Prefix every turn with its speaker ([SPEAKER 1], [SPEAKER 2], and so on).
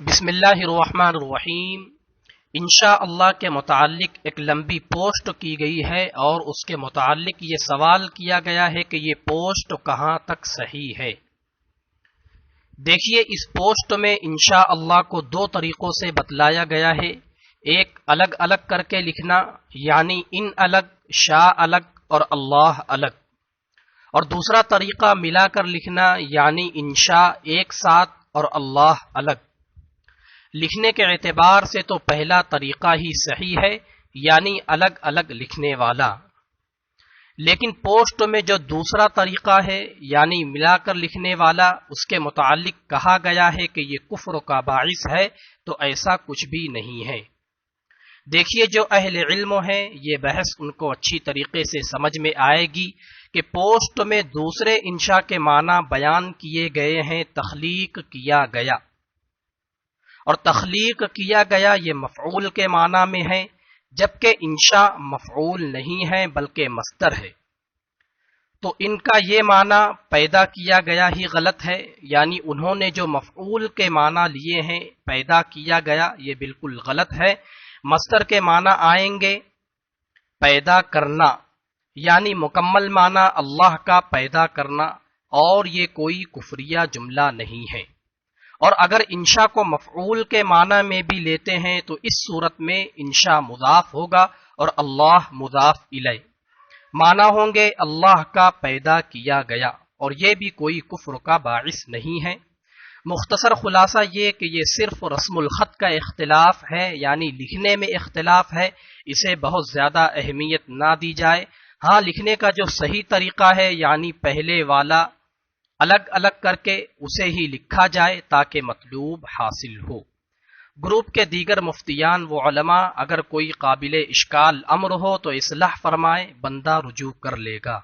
[SPEAKER 1] بسم اللہ الرحمن الرحیم۔ انشاءاللہ کے متعلق ایک لمبی پوسٹ کی گئی ہے اور اس کے متعلق یہ سوال کیا گیا ہے کہ یہ پوسٹ کہاں تک صحیح ہے۔ دیکھیے، اس پوسٹ میں انشاءاللہ کو دو طریقوں سے بتلایا گیا ہے۔ ایک الگ الگ کر کے لکھنا، یعنی ان الگ، شاء الگ اور اللہ الگ، اور دوسرا طریقہ ملا کر لکھنا، یعنی انشاء ایک ساتھ اور اللہ الگ۔ لکھنے کے اعتبار سے تو پہلا طریقہ ہی صحیح ہے، یعنی الگ الگ لکھنے والا، لیکن پوسٹ میں جو دوسرا طریقہ ہے یعنی ملا کر لکھنے والا، اس کے متعلق کہا گیا ہے کہ یہ کفر کا باعث ہے، تو ایسا کچھ بھی نہیں ہے۔ دیکھیے، جو اہل علم ہیں یہ بحث ان کو اچھی طریقے سے سمجھ میں آئے گی کہ پوسٹ میں دوسرے انشاء کے معنی بیان کیے گئے ہیں، تخلیق کیا گیا، اور تخلیق کیا گیا یہ مفعول کے معنی میں ہے، جبکہ انشاء مفعول نہیں ہے بلکہ مصدر ہے۔ تو ان کا یہ معنی پیدا کیا گیا ہی غلط ہے، یعنی انہوں نے جو مفعول کے معنی لیے ہیں پیدا کیا گیا، یہ بالکل غلط ہے۔ مصدر کے معنی آئیں گے پیدا کرنا، یعنی مکمل معنی اللہ کا پیدا کرنا، اور یہ کوئی کفریہ جملہ نہیں ہے۔ اور اگر انشاء کو مفعول کے معنی میں بھی لیتے ہیں تو اس صورت میں انشاء مضاف ہوگا اور اللہ مضاف الیہ، معنی ہوں گے اللہ کا پیدا کیا گیا، اور یہ بھی کوئی کفر کا باعث نہیں ہے۔ مختصر خلاصہ یہ کہ یہ صرف رسم الخط کا اختلاف ہے، یعنی لکھنے میں اختلاف ہے، اسے بہت زیادہ اہمیت نہ دی جائے۔ ہاں، لکھنے کا جو صحیح طریقہ ہے یعنی پہلے والا الگ الگ کر کے اسے ہی لکھا جائے تاکہ مطلوب حاصل ہو۔ گروپ کے دیگر مفتیان و علماء اگر کوئی قابل اشکال امر ہو تو اصلاح فرمائے، بندہ رجوع کر لے گا۔